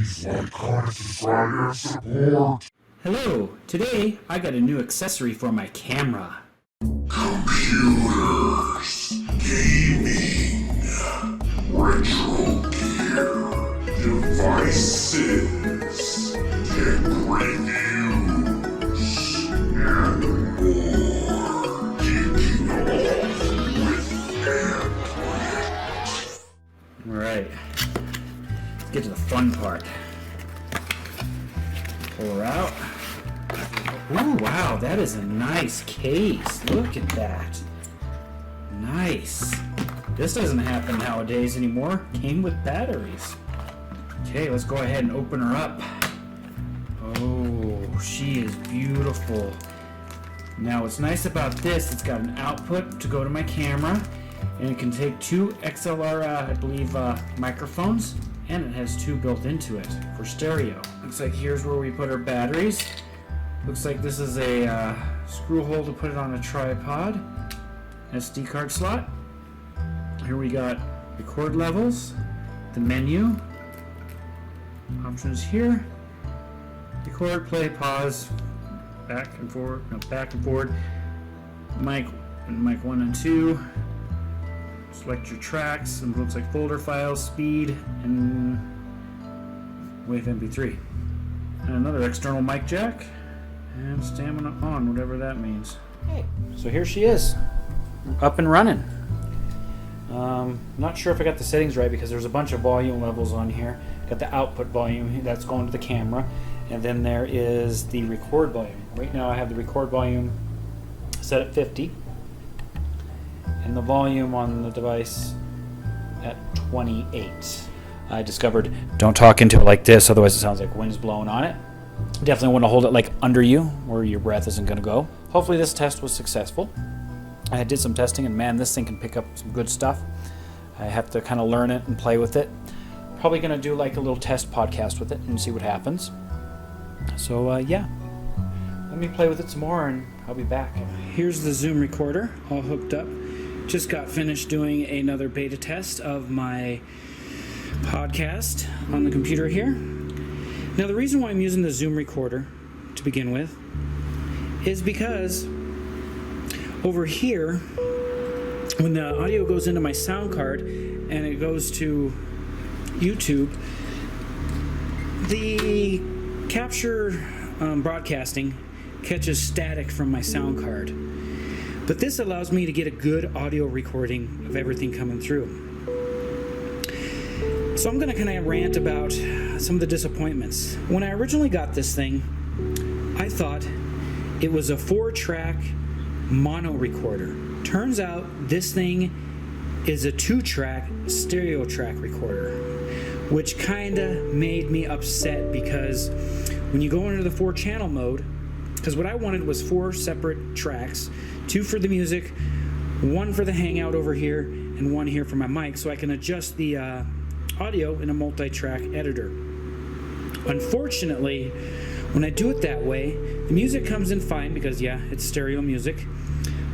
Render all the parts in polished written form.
Please like, comment, subscribe, and support. Hello, today I got a new accessory for my camera. Computers, gaming, retro gear, devices, tech reviews, and more. Geeking off with AnthWare. Alright, let's get to the fun part. Pull her out. Ooh, wow, that is a nice case. Look at that. Nice. This doesn't happen nowadays anymore. Came with batteries. Okay, let's go ahead and open her up. Oh, she is beautiful. Now, what's nice about this, it's got an output to go to my camera, and it can take two XLR, I believe, microphones, and it has two built into it for stereo. Looks like here's where we put our batteries. Looks like this is a screw hole to put it on a tripod. SD card slot. Here we got record levels, the menu, options here, record, play, pause, back and forward, mic 1 and 2, select your tracks, and it looks like folder files, speed, and wave MP3. And another external mic jack, and stamina on, whatever that means. Okay, so here she is, up and running. Not sure if I got the settings right because there's a bunch of volume levels on here. Got the output volume that's going to the camera, and then there is the record volume. Right now I have the record volume set at 50 and the volume on the device at 28. I discovered don't talk into it like this, otherwise it sounds like wind's blowing on it. Definitely want to hold it like under you where your breath isn't going to go. Hopefully this test was successful. I did some testing, and man, this thing can pick up some good stuff. I have to kind of learn it and play with it. Probably going to do like a little test podcast with it and see what happens. So yeah, let me play with it some more and I'll be back. Here's the Zoom recorder all hooked up. Just got finished doing another beta test of my podcast on the computer here. Now the reason why I'm using the Zoom recorder to begin with is because over here, when the audio goes into my sound card and it goes to YouTube, the capture broadcasting catches static from my sound card. But this allows me to get a good audio recording of everything coming through. So I'm going to kind of rant about some of the disappointments. When I originally got this thing, I thought it was a 4-track mono recorder. Turns out this thing is a 2-track stereo track recorder, which kind of made me upset because when you go into the 4-channel mode, because what I wanted was 4 separate tracks, 2 for the music, 1 for the hangout over here, and 1 here for my mic, so I can adjust the audio in a multi-track editor. Unfortunately, when I do it that way, the music comes in fine because, yeah, it's stereo music.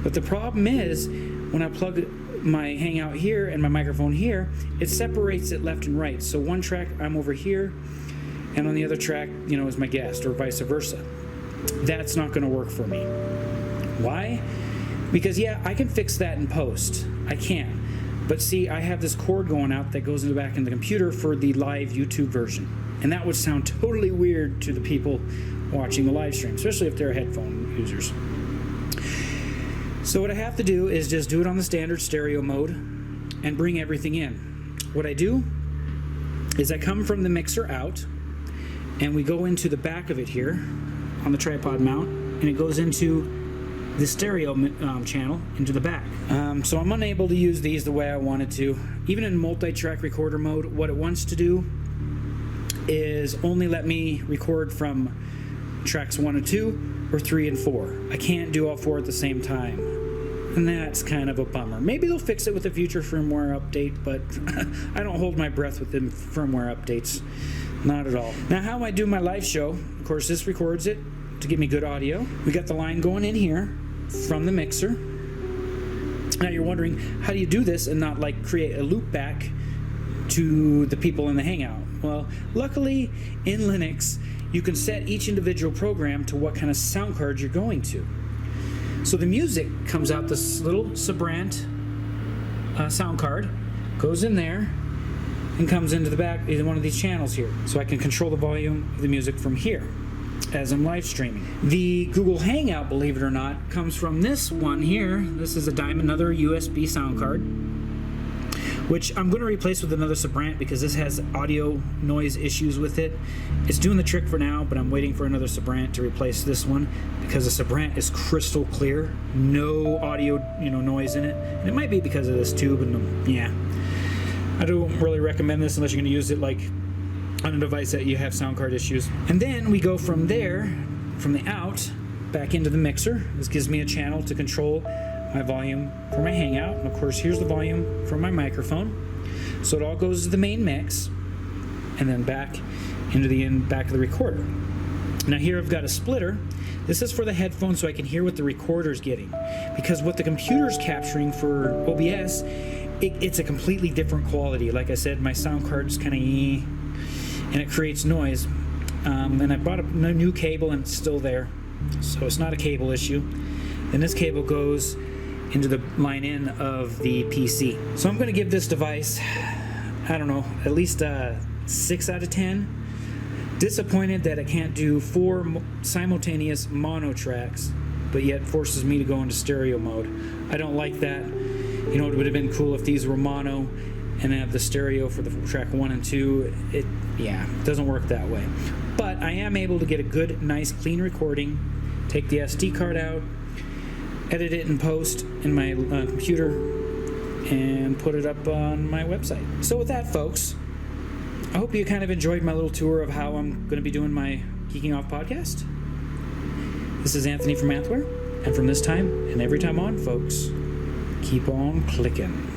But the problem is, when I plug my hangout here and my microphone here, it separates it left and right. So one track, I'm over here, and on the other track, is my guest, or vice versa. That's not going to work for me. Why? Because, yeah, I can fix that in post. I can. But see, I have this cord going out that goes in the back of the computer for the live YouTube version. And that would sound totally weird to the people watching the live stream, especially if they're headphone users. So what I have to do is just do it on the standard stereo mode and bring everything in. What I do is I come from the mixer out and we go into the back of it here on the tripod mount, and it goes into the stereo channel into the back. So I'm unable to use these the way I wanted to. Even in multi-track recorder mode, what it wants to do is only let me record from tracks 1 and 2 or 3 and 4. I can't do all 4 at the same time, and that's kind of a bummer. Maybe they'll fix it with a future firmware update, but I don't hold my breath with the firmware updates. Not at all. Now, how I do my live show, of course, this records it to give me good audio. We got the line going in here from the mixer. Now you're wondering, how do you do this and not like create a loop back to the people in the hangout? Well, luckily in Linux, you can set each individual program to what kind of sound card you're going to. So the music comes out this little Sabrant sound card, goes in there, and comes into the back in one of these channels here. So I can control the volume of the music from here as I'm live streaming. The Google Hangout, believe it or not, comes from this one here. This is another USB sound card, which I'm going to replace with another Sabrant because this has audio noise issues with it. It's doing the trick for now, but I'm waiting for another Sabrant to replace this one because the Sabrant is crystal clear, no audio, noise in it. And it might be because of this tube, and yeah. I don't really recommend this unless you're going to use it like on a device that you have sound card issues. And then we go from there, from the out, back into the mixer. This gives me a channel to control my volume for my Hangout. And of course, here's the volume for my microphone. So it all goes to the main mix and then back into the back of the recorder. Now here I've got a splitter. This is for the headphones so I can hear what the recorder's getting. Because what the computer's capturing for OBS, it's a completely different quality. Like I said, my sound card's kind of and it creates noise. And I bought a new cable and it's still there. So it's not a cable issue. Then this cable goes into the line in of the PC. So I'm going to give this device, I don't know, at least a 6 out of 10. Disappointed that it can't do 4 simultaneous mono tracks, but yet forces me to go into stereo mode. I don't like that. It would have been cool if these were mono and have the stereo for the track 1 and 2. It doesn't work that way. But I am able to get a good, nice, clean recording, take the SD card out, edit it in post in my computer, and put it up on my website. So with that, folks, I hope you kind of enjoyed my little tour of how I'm going to be doing my Geeking Off podcast. This is Anthony from AnthWare, and from this time and every time on, folks, keep on clicking.